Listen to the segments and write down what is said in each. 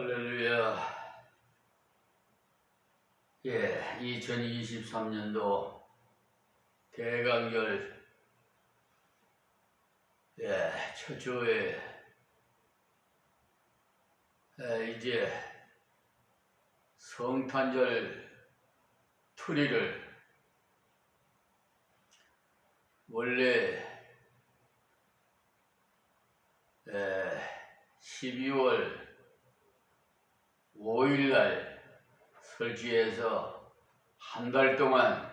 할렐루야. 2023년도 대강절 첫 주에 이제 성탄절 투리를 원래 12월 5일날 설치해서 한 달 동안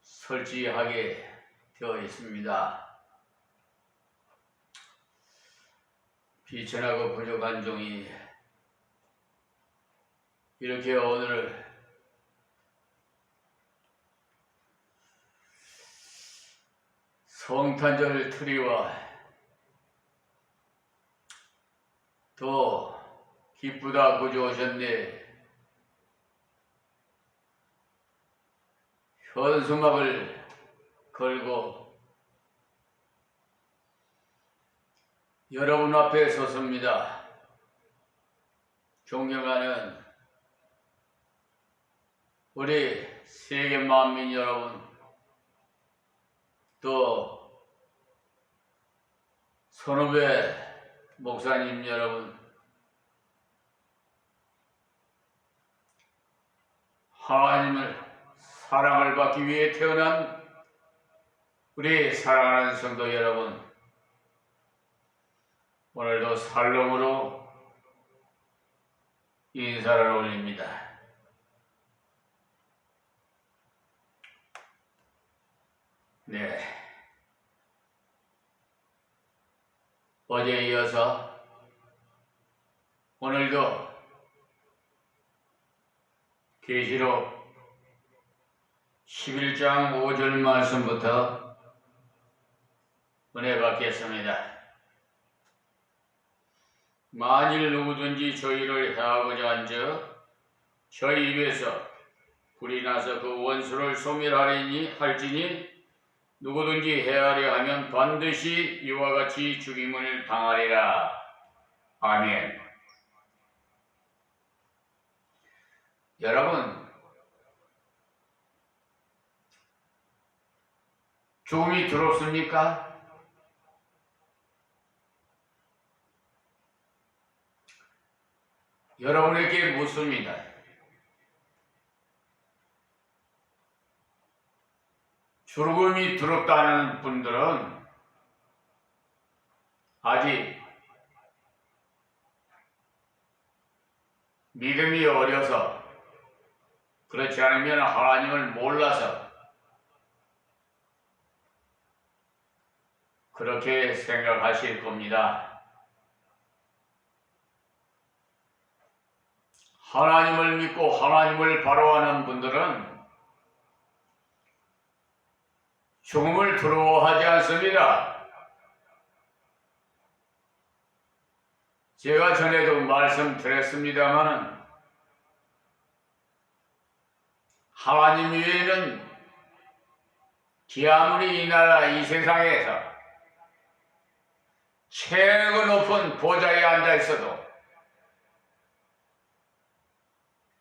설치하게 되어 있습니다. 비천하고 부족한 종이 이렇게 오늘 성탄절 트리와 더 기쁘다 구주오셨네. 현수막을 걸고 여러분 앞에 섰습니다. 존경하는 우리 세계 만민 여러분, 또 선후배 목사님 여러분, 하나님을 사랑을 받기 위해 태어난 우리 사랑하는 성도 여러분, 오늘도 살롬으로 인사를 올립니다. 어제에 이어서 오늘도 계시록 11장 5절 말씀부터 은혜 받겠습니다. 만일 누구든지 저희를 해하고자 한즉 저희 입에서 불이 나서 그 원수를 소멸할지니 누구든지 해하려 하면 반드시 이와 같이 죽임을 당하리라. 아멘. 여러분, 죽음이 두렵습니까? 여러분에게 묻습니다. 죽음이 두렵다는 분들은 아직 믿음이 어려서, 그렇지 않으면 하나님을 몰라서 그렇게 생각하실 겁니다. 하나님을 믿고 하나님을 바라보는 분들은 죽음을 두려워하지 않습니다. 제가 전에도 말씀드렸습니다마는 하나님 외에는 아무리 이 나라 이 세상에서 최고 높은 보좌에 앉아 있어도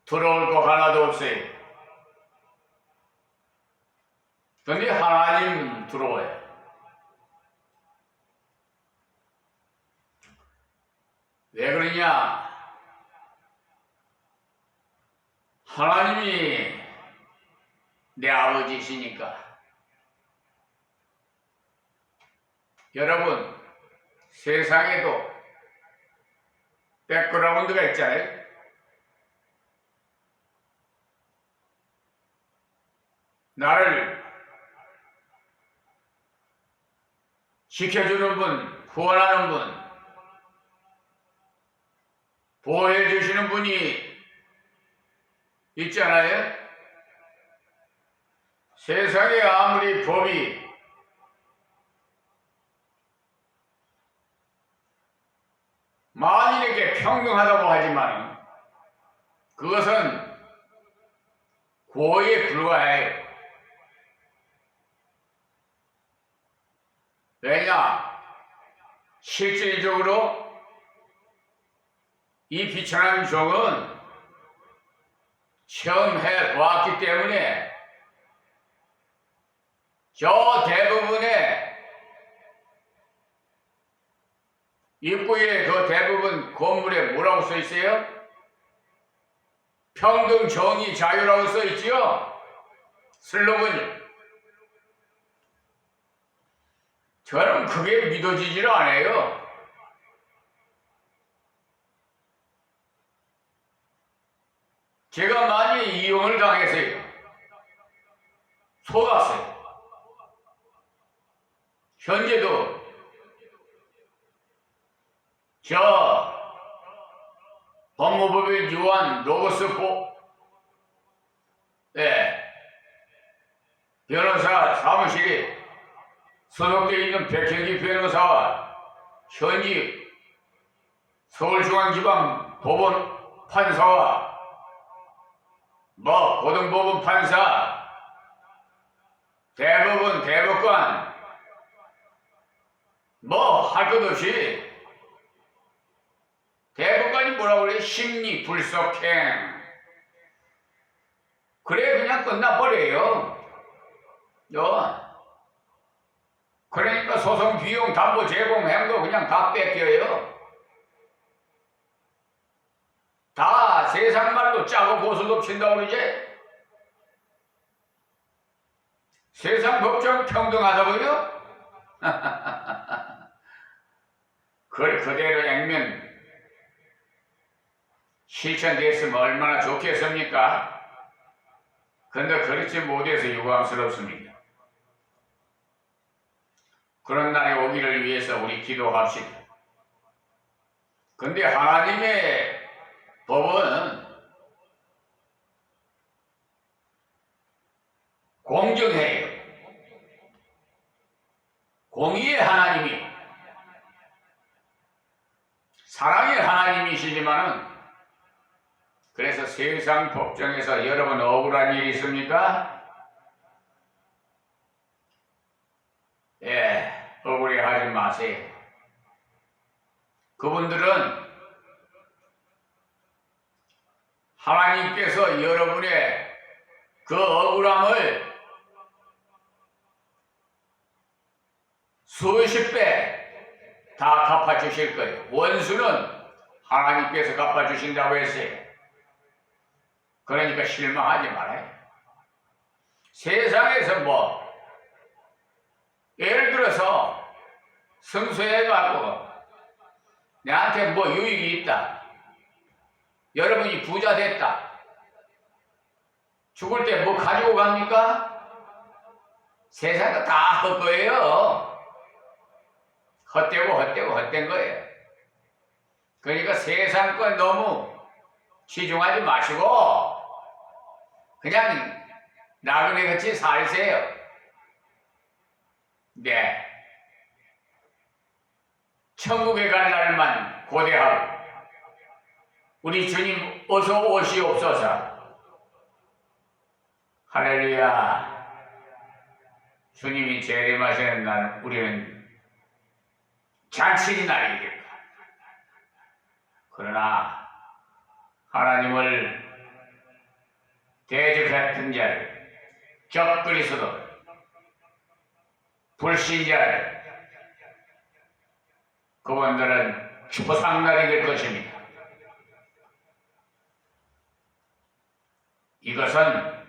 두려울 거 하나도 없어요. 그런데 하나님 두려워요. 왜 그러냐? 하나님이 내 아버지시니까. 여러분, 세상에도 백그라운드가 있잖아요. 나를 지켜주는 분, 구원하는 분, 보호해 주시는 분이 있잖아요. 세상에 아무리 법이 만인에게 평등하다고 하지만 그것은 고의에 불과해요. 왜냐? 실질적으로 이 비천한 종은 처음 해보았기 때문에 저 대부분의 입구에 그 대부분 건물에 뭐라고 써 있어요? 평등, 정의, 자유라고 써 있지요? 슬로건이. 저는 그게 믿어지질 않아요. 제가 많이 이용을 당했어요. 속았어요. 현재도 저 법무법인 유한 로고스 변호사 사무실이 소속되어 있는 백현기 변호사와 현지 서울중앙지방법원 판사와 고등법원 판사, 대법원, 대법관 할 것 없이 대법관이 뭐라고 그래? 심리 불속행. 그래 그냥 끝나버려요. 그러니까 소송 비용 담보 제공행도 그냥 다 뺏겨요. 다 세상 말로 짜고 고소도 친다고 그러지? 세상 법정 평등하다고요? 그걸 그대로 액면 실천됐으면 얼마나 좋겠습니까? 근데 그렇지 못해서 유감스럽습니다. 그런 날이 오기를 위해서 우리 기도합시다. 근데 하나님의 법은 공정해요. 공의의 하나님이, 사랑의 하나님이시지만은, 그래서 세상 법정에서 여러분 억울한 일이 있습니까? 억울해하지 마세요. 그분들은 하나님께서 여러분의 그 억울함을 수십 배 다 갚아주실 거예요. 원수는 하나님께서 갚아주신다고 했어요. 그러니까 실망하지 말아요. 세상에서 예를 들어서 성수해가지고 내한테 유익이 있다. 여러분이 부자 됐다. 죽을 때 가지고 갑니까? 세상도 다 헛거예요. 헛된 거예요. 그러니까 세상 건 너무 치중하지 마시고 그냥 나그네같이 살세요. 네. 천국에 갈 날만 고대하고 우리 주님 어서 오시옵소서. 할렐루야. 주님이 재림하시는 날 우리는 잔치의 날이겠다. 그러나 하나님을 대적했던 자를, 적그리스도를, 불신자를, 그분들은 초상날이 될 것입니다. 이것은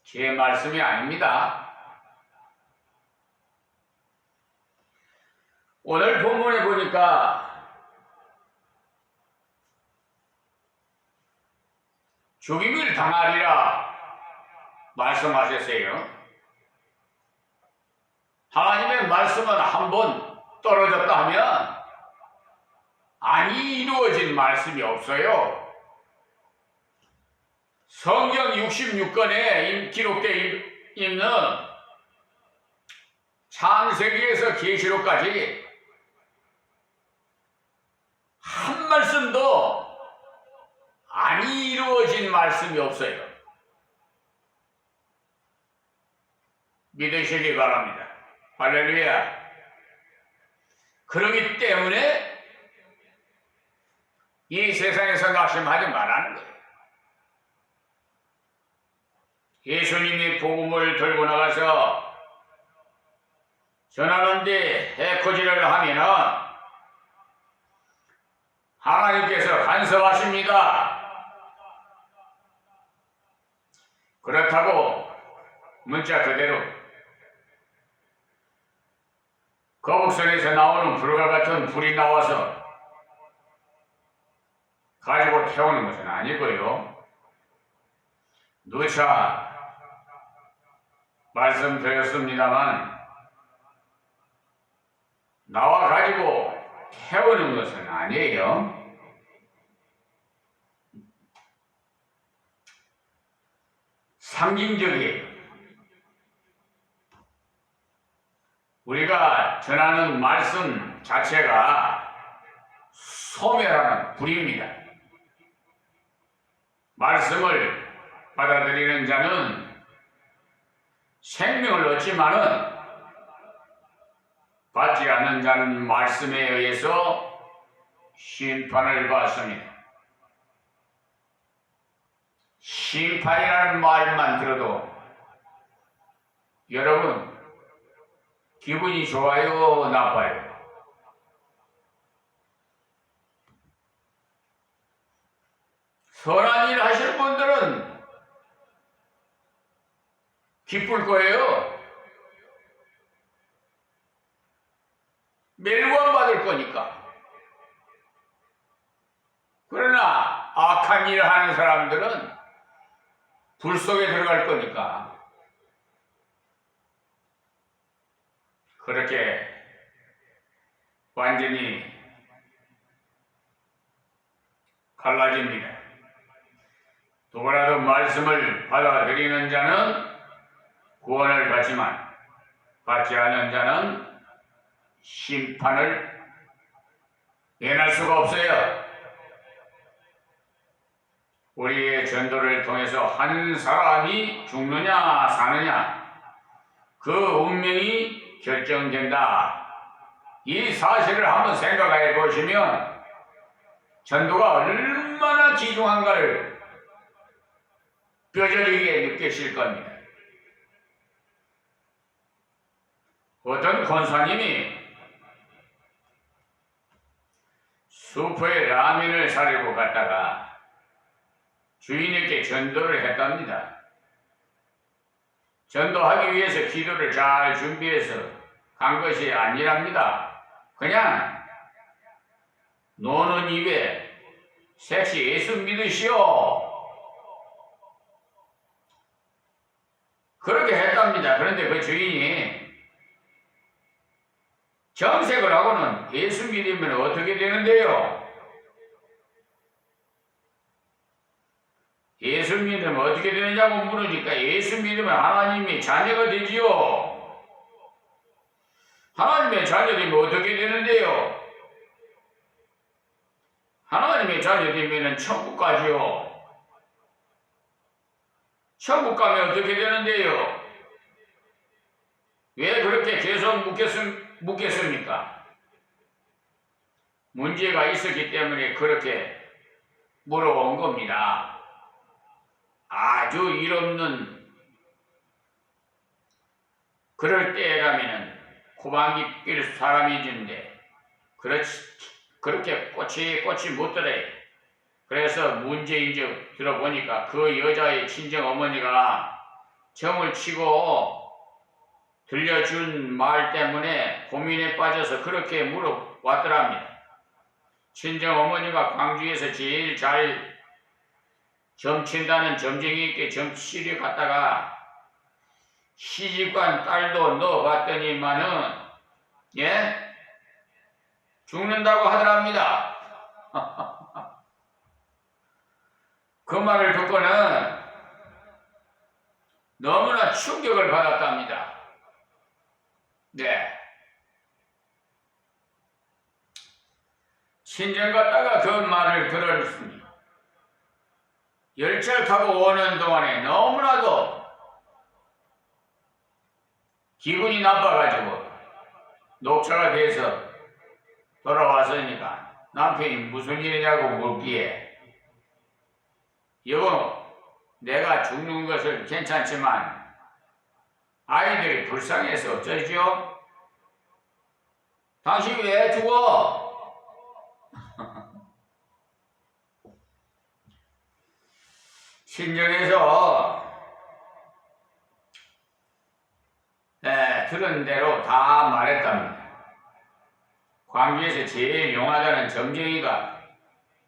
제 말씀이 아닙니다. 오늘 본문에 보니까 죽임을 당하리라 말씀하셨어요. 하나님의 말씀은 한번 떨어졌다 하면 아니 이루어진 말씀이 없어요. 성경 66권에 기록되어 있는 창세기에서 계시록까지 한 말씀도 아니 이루어진 말씀이 없어요. 믿으시기 바랍니다. 할렐루야. 그러기 때문에 이 세상에서 낙심하지 말라는 거예요. 예수님이 복음을 들고 나가서 전하는데 해코지를 하면은 하나님께서 간섭하십니다. 그렇다고 문자 그대로 거북선에서 나오는 불과 같은 불이 나와서 가지고 태우는 것은 아니고요. 누차 말씀드렸습니다만 나와 가지고 태우는 것은 아니에요. 상징적이에요. 우리가 전하는 말씀 자체가 소멸하는 불입니다. 말씀을 받아들이는 자는 생명을 얻지만은 받지 않는 자는 말씀에 의해서 심판을 받습니다. 심판이라는 말만 들어도 여러분 기분이 좋아요, 나빠요? 선한 일 하실 분들은 기쁠 거예요. 멸관받을 거니까. 그러나 악한 일을 하는 사람들은 불 속에 들어갈 거니까. 그렇게 완전히 갈라집니다. 누구라도 말씀을 받아들이는 자는 구원을 받지만 받지 않는 자는 심판을 면할 수가 없어요. 우리의 전도를 통해서 한 사람이 죽느냐 사느냐 그 운명이 결정된다. 이 사실을 한번 생각해 보시면 전도가 얼마나 귀중한가를 뼈저리게 느끼실 겁니다. 어떤 권사님이 수포에 라면을 사려고 갔다가 주인에게 전도를 했답니다. 전도하기 위해서 기도를 잘 준비해서 간 것이 아니랍니다. 그냥 노는 입에 색시 예수 믿으시오. 그렇게 했답니다. 그런데 그 주인이 정색을 하고는 예수 믿으면 어떻게 되는데요? 예수 믿으면 어떻게 되느냐고 물으니까 예수 믿으면 하나님의 자녀가 되지요. 하나님의 자녀 되면 어떻게 되는데요? 하나님의 자녀 되면 천국 가지요. 천국 가면 어떻게 되는데요? 왜 그렇게 계속 묻겠습니까? 문제가 있었기 때문에 그렇게 물어온 겁니다. 아주 일없는 그럴 때라면 고방이 낄 사람이던데 그렇게 꼬치꼬치 묻더래. 그래서 문제인즉 들어보니까 그 여자의 친정 어머니가 정을 치고 들려준 말 때문에 고민에 빠져서 그렇게 물어왔더랍니다. 친정 어머니가 광주에서 제일 잘 점친다는 점쟁이께 점치러 갔다가 시집간 딸도 넣어봤더니만은 죽는다고 하더랍니다. 그 말을 듣고는 너무나 충격을 받았답니다. 네. 친정 갔다가 그 말을 들었으니 열차를 타고 오는 동안에 너무나도 기분이 나빠가지고 녹차가 돼서 돌아왔으니까 남편이 무슨 일이냐고 묻기에 여보, 내가 죽는 것은 괜찮지만 아이들이 불쌍해서 어쩌죠? 당신 왜 죽어? 신정에서 들은 대로 다 말했답니다. 광주에서 제일 용하다는 점쟁이가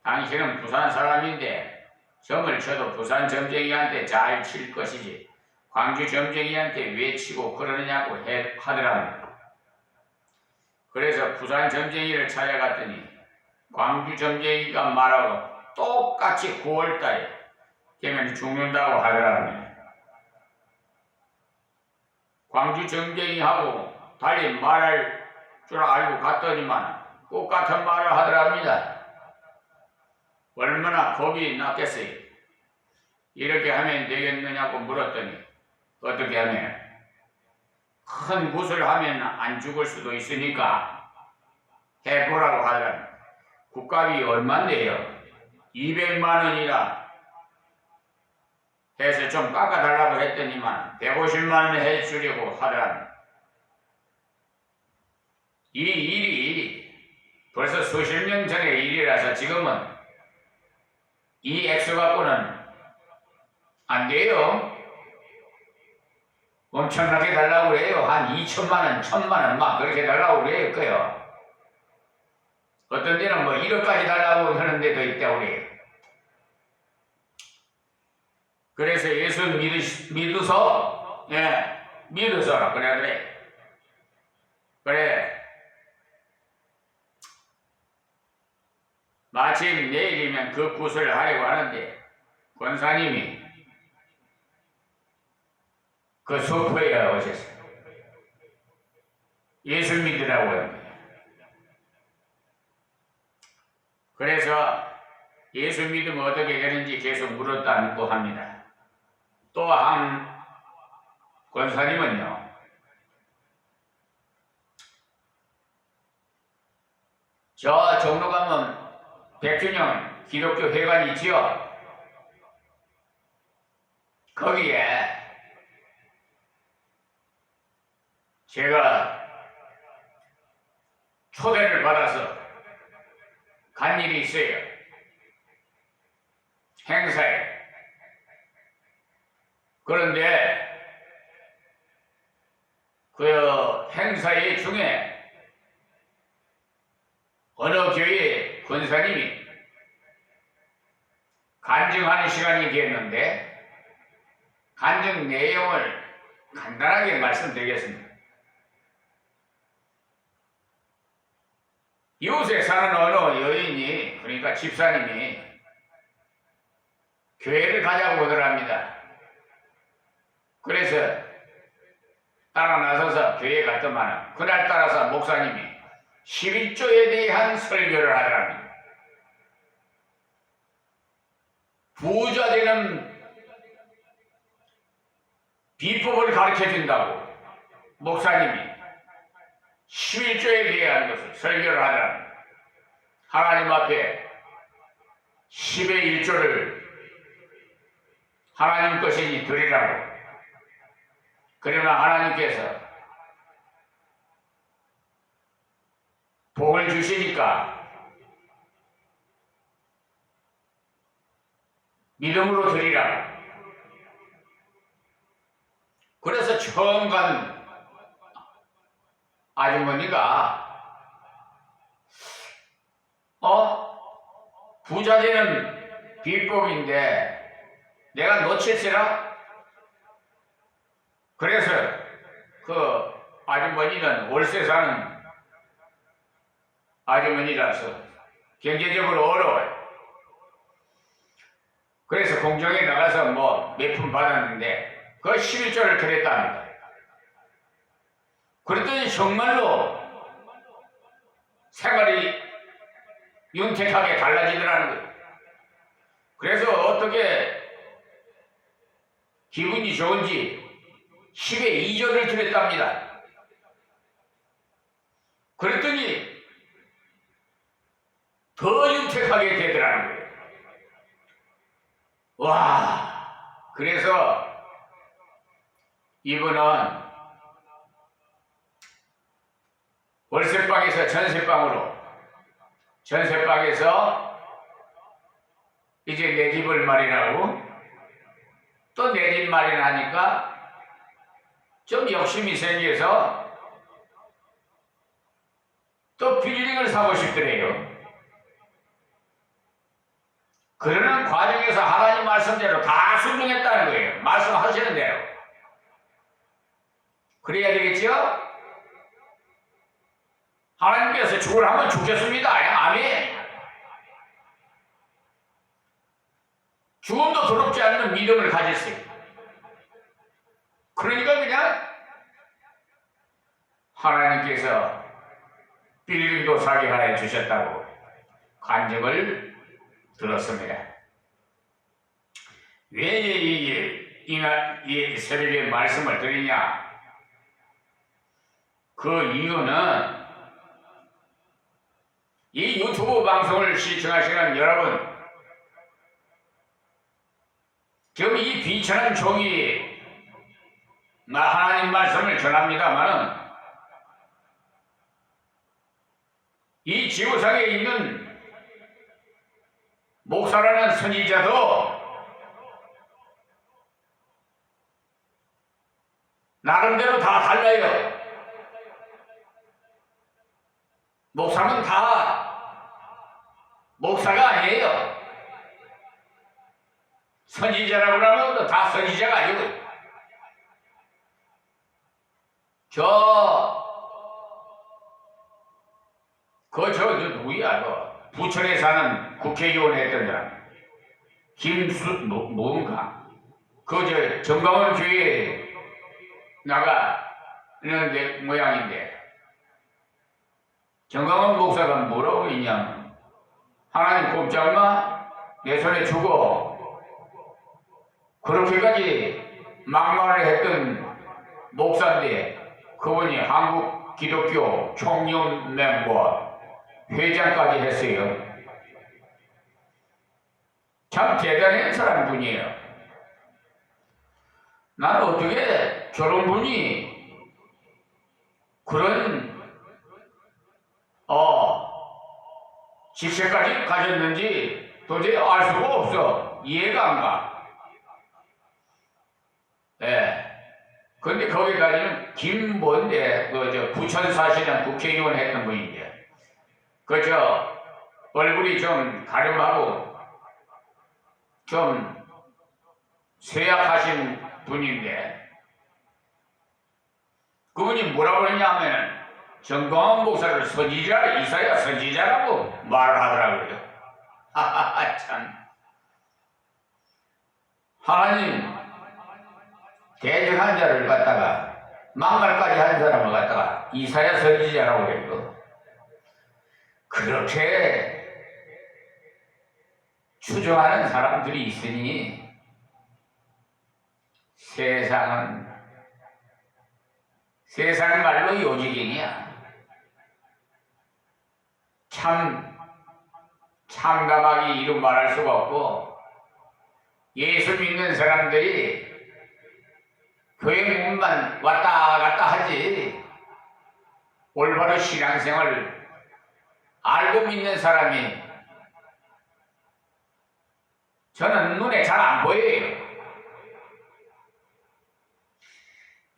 당신은 부산 사람인데 점을 쳐도 부산 점쟁이한테 잘 칠 것이지 광주 점쟁이한테 왜 치고 그러느냐고 하더랍니다. 그래서 부산 점쟁이를 찾아갔더니 광주 점쟁이가 말하고 똑같이 9월달에 되면 죽는다고 하더랍니다. 광주 점쟁이하고 달리 말할 줄 알고 갔더니만 똑같은 말을 하더랍니다. 얼마나 겁이 났겠어요. 이렇게 하면 되겠느냐고 물었더니 어떻게 하면 큰 굿을 하면 안 죽을 수도 있으니까 해보라고 하더랍니다. 굿값이 얼만데요? 200만 원이라 해서 좀 깎아달라고 했더니만 150만 원 해주려고 하더랍니다. 이 일이 벌써 수십 년 전의 일이라서 지금은 이 액수 갖고는 안 돼요. 엄청나게 달라고 그래요. 한 2천만 원, 1천만 원 막 그렇게 달라고 그래요. 거요. 어떤 데는 뭐 1억까지 달라고 하는 데도 있다고 그래요. 그래서 예수 믿어서 믿어서라 그래. 마침 내일이면 그 굿을 하려고 하는데 권사님이 그 소포에 오셨어요. 예수 믿으라고 합니다. 그래서 예수 믿으면 어떻게 되는지 계속 물었다고 합니다. 또 한 권사님은요, 저 종로 가면 백균형 기독교 회관이 있지요. 거기에 제가 초대를 받아서 간 일이 있어요. 행사에. 그런데 그 행사의 중에 어느 교회 권사님이 간증하는 시간이 되었는데 간증 내용을 간단하게 말씀드리겠습니다. 이웃에 사는 어느 여인이, 그러니까 집사님이 교회를 가자고 하더랍니다. 그래서 따라 나서서 교회에 갔더만 그날따라서 목사님이 11조에 대한 설교를 하더랍니다. 부자 되는 비법을 가르쳐준다고 목사님이 11조에 대한 것을 설교를 하더랍니다. 하나님 앞에 10의 1조를 하나님 것이니 드리라고. 그러면 하나님께서 복을 주시니까 믿음으로 드리라고. 그래서 처음 간 아주머니가 부자 되는 비법인데 내가 놓칠세라? 그래서 그 아주머니는 월세 사는 아주머니라서 경제적으로 어려워요. 그래서 공정에 나가서 뭐 몇 푼 받았는데 그 11조를 드렸답니다. 그랬더니 정말로 생활이 윤택하게 달라지더라는 거예요. 그래서 어떻게 기분이 좋은지 10의 2조를 드렸답니다. 그랬더니 더 윤택하게 되더라는 거예요. 와, 그래서 이분은 월세방에서 전세방에서 이제 내 집을 마련하고 또 내 집 마련하니까 좀 욕심이 생겨서 또 빌딩을 사고 싶더래요. 그러는 과정에서 하나님 말씀대로 다 순종했다는 거예요. 말씀하시는 대로. 그래야 되겠죠? 하나님께서 죽으라면 죽겠습니다. 아멘. 죽음도 두렵지 않는 믿음을 가졌어요. 그러니까 그냥 하나님께서 빌딩도 사게 하여 주셨다고 간증을 들었습니다. 왜 이 새벽에 말씀을 드리냐? 그 이유는 이 유튜브 방송을 시청하시는 여러분, 지금 이 비천한 종이 하나님 말씀을 전합니다마는 이 지구상에 있는 목사라는 선지자도 나름대로 다 달라요. 목사는 다 목사가 아니에요. 선지자라고 하면 다 선지자가 아니고 저 누구야? 부천에 사는 국회의원 했던 사람 뭔가 정강원 교회에 나가는 모양인데 정강원 목사가 뭐라고 했냐면 하나님 꼼짝마 내 손에 주고 그렇게까지 막말을 했던 목사인데 그분이 한국 기독교 총연맹과 회장까지 했어요. 참 대단한 사람 분이에요. 나는 어떻게 저런 분이 그런 직책까지 가졌는지 도저히 알 수가 없어. 이해가 안 가. 예. 근데 거기까지는 김뭔데 부천 사시는 국회의원 했던 분인데 얼굴이 좀 가름하고 좀 쇠약하신 분인데 그분이 뭐라고 그러냐면 정광훈 목사를 이사야 선지자라고 말을 하더라고요. 참 하나님 대적한 자를 갖다가 막말까지 한 사람을 갖다가 이사야 선지자라고 그래요. 그렇게 추정하는 사람들이 있으니 세상 말로 요지경이야. 참담하게 이루 말할 수가 없고 예수 믿는 사람들이 교회 문만 왔다 갔다 하지 올바른 신앙생활을 알고 믿는 사람이 저는 눈에 잘 안 보여요.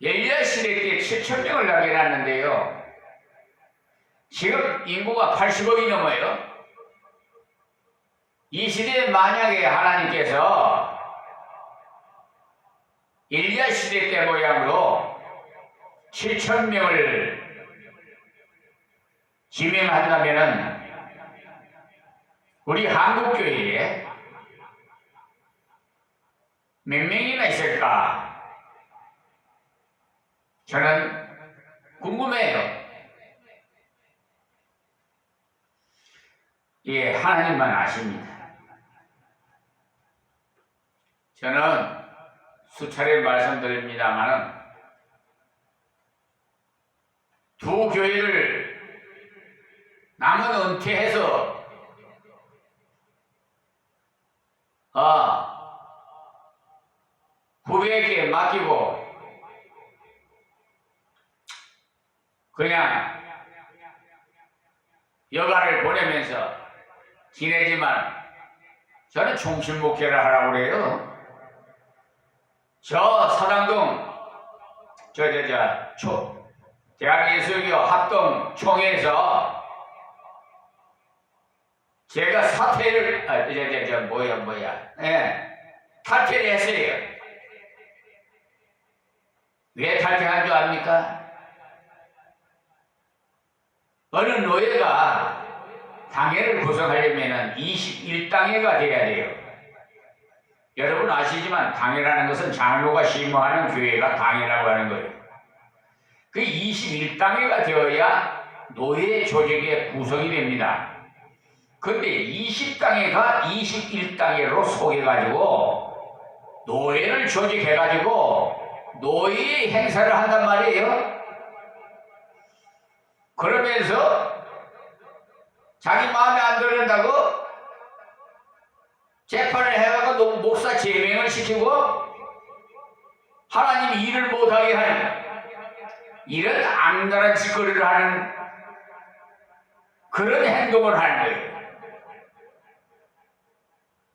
엘리야 시대 때 7,000명을 남겨놨는데요. 지금 인구가 80억이 넘어요. 이 시대에 만약에 하나님께서 엘리야 시대 때 모양으로 7,000명을 지명한다면은 우리 한국교회에 몇 명이나 있을까? 저는 궁금해요. 예, 하나님만 아십니다. 저는 수차례 말씀드립니다만 두 교회를 남은 은퇴해서 후배에게 맡기고 그냥 여가를 보내면서 지내지만 저는 총신목회를 하라고 그래요. 저 사당동 대한예수교 합동총회에서 제가 사퇴를 탈퇴를 했어요. 왜 탈퇴한 줄 압니까? 어느 노예가 당회를 구성하려면 21당회가 돼야 돼요. 여러분 아시지만 당회라는 것은 장로가 심호하는 교회가 당회라고 하는 거예요. 그 21당회가 되어야 노예 조직의 구성이 됩니다. 근데 20당회가 21당회로 속여가지고 노예를 조직해가지고 노예 행사를 한단 말이에요. 그러면서 자기 마음에 안 들는다고 재판을 해가지고 목사 제명을 시키고 하나님이 일을 못하게 하는 이런 악랄한 짓거리를 하는 그런 행동을 하는 거예요.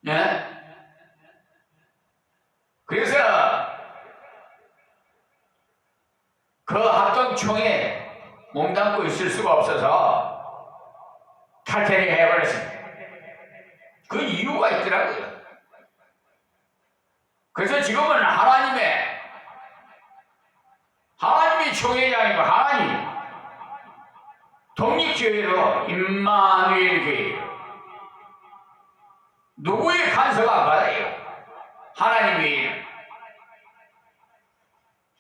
네? 그래서 그 합동총회에 몸담고 있을 수가 없어서 탈퇴를 해버렸습니다. 그 이유가 있더라고요. 그래서 지금은 하나님이 총회장이고 하나님 독립교회로 임마누엘 교회예요. 누구의 간섭 안 받아요. 하나님이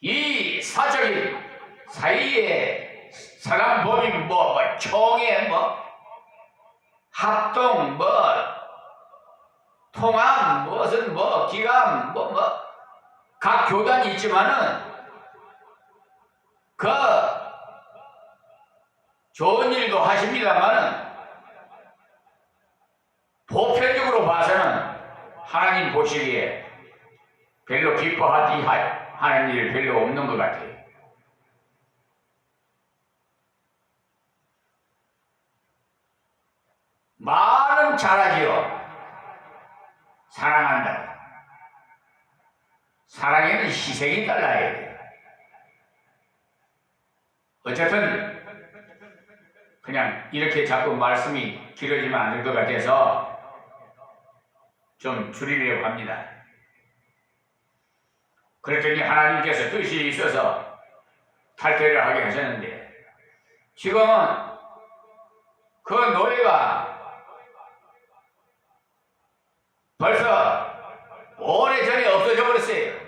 이 사적인 사이에 사람 법인 총회 합동 통합 무슨 기감 각 교단이 있지만은 그 좋은 일도 하십니다만은 보편적으로 봐서는 하나님 보시기에 별로 기뻐하는 일 별로 없는 것 같아요. 말은 잘하지요. 사랑한다. 사랑에는 희생이 달라야 돼요. 어쨌든 그냥 이렇게 자꾸 말씀이 길어지면 안 될 것 같아서 좀 줄이려고 합니다. 그랬더니 하나님께서 뜻이 있어서 탈퇴를 하게 하셨는데 지금은 그 노예가 벌써 오래전에 없어져 버렸어요.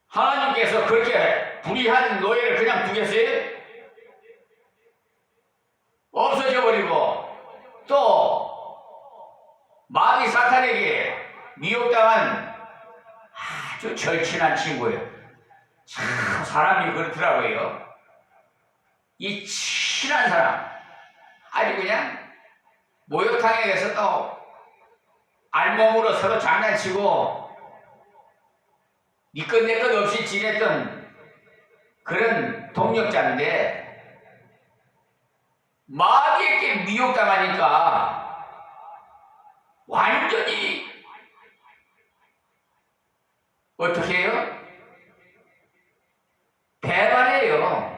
하나님께서 그렇게 불의한 노예를 그냥 두겠어요? 없어져 버리고 또 마귀 사탄에게 미혹당한 아주 절친한 친구예요. 참 사람이 그렇더라고요. 이 친한 사람 아주 그냥 목욕탕에 가서 또 알몸으로 서로 장난치고 니 것 내 것 없이 지냈던 그런 동력자인데 마귀에게 미혹당하니까 완전히 어떻게 해요? 배반해요.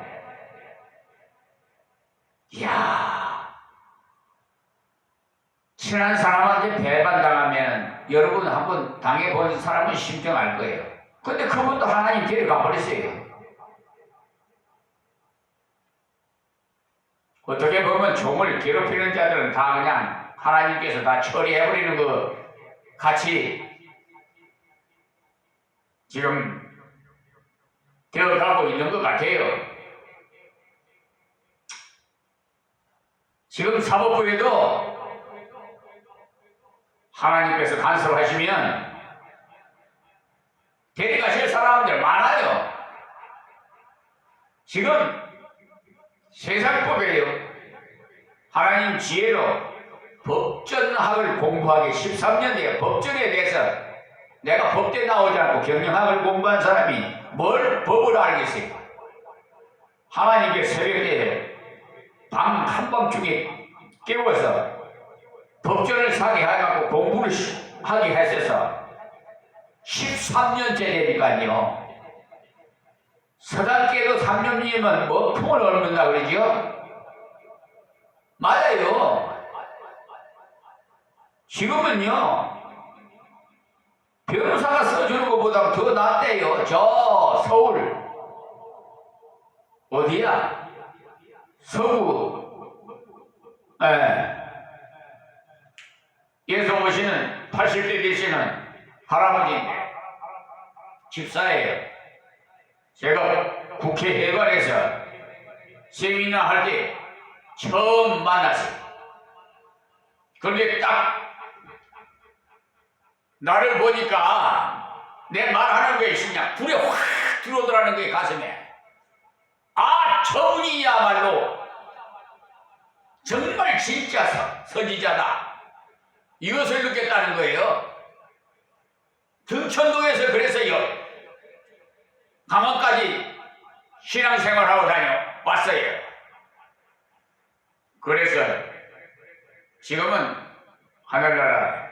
이야, 친한 사람한테 배반당하면 여러분 한번 당해본 사람은 심정할 거예요. 근데 그분도 하나님 데려가 버렸어요. 어떻게 보면 종을 괴롭히는 자들은 다 그냥 하나님께서 다 처리해버리는 거 같이 지금 되어가고 있는 것 같아요. 지금 사법부에도 하나님께서 간섭하시면 데려가실 사람들 많아요. 지금 세상법이에요. 하나님 지혜로 법전학을 공부하기 13년 뒤에 법전에 대해서 내가 법대 나오지 않고 경영학을 공부한 사람이 뭘 법을 알겠어요. 하나님께 새벽에 밤 한밤중에 깨워서 법전을 사게 해갖고 공부를 하게 했어서 13년째 되니까요. 서당께도 3년이면 뭐 통을 얻는다 그러죠? 맞아요. 지금은요, 변호사가 써주는 것보다 더 낫대요. 저 서울 어디야? 서구 에서 오시는 80대 되시는 할아버지인데 집사예요. 제가 국회의관에서 세미나 할 때 처음 만났어요. 그런데 딱 나를 보니까 내 말하는 게 그냥 불에 확 들어오더라는 거예요, 가슴에. 아, 저분이야말로 정말 진짜 선지자다. 이것을 느꼈다는 거예요. 등천동에서 그래서요, 강원까지 신앙생활하고 다녀왔어요. 그래서 지금은 하늘나라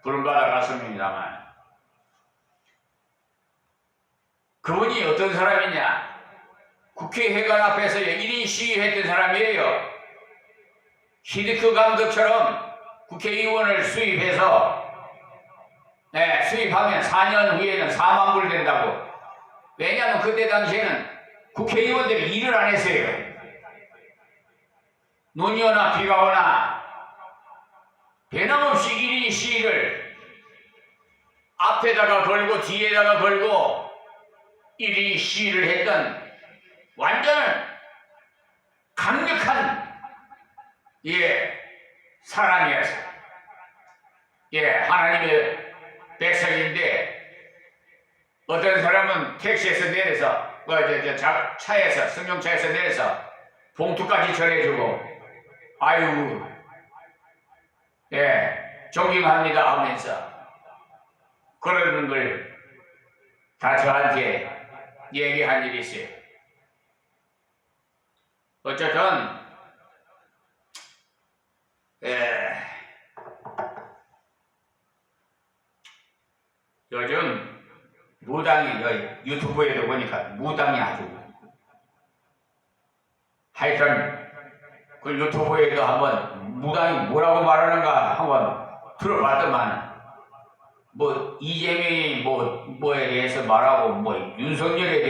부름받아 갔습니다만, 그분이 어떤 사람이냐? 국회의관 앞에서 1인 시위했던 사람이에요. 히딩크 감독처럼 국회의원을 수입해서 수입하면 4년 후에는 4만 불 된다고. 왜냐하면 그때 당시에는 국회의원들이 일을 안 했어요. 눈이 오나 비가 오나 변함없이 1인 시위를 앞에다가 걸고 뒤에다가 걸고 1인 시위를 했던 완전 강력한 사람이었어요. 하나님의 백성인데, 어떤 사람은 택시에서 내려서 차에서 승용차에서 내려서 봉투까지 전해주고, 아유 존경합니다 하면서 그러는 걸 다 저한테 얘기한 일이 있어요. 어쨌든 요즘 무당이 유튜브에도 보니까 무당이 아주 하여튼 그 유튜브에도 한번 무당이 뭐라고 말하는가 한번 들어봤더만, 뭐 이재명이 뭐에 대해서 말하고 뭐 윤석열에 대해서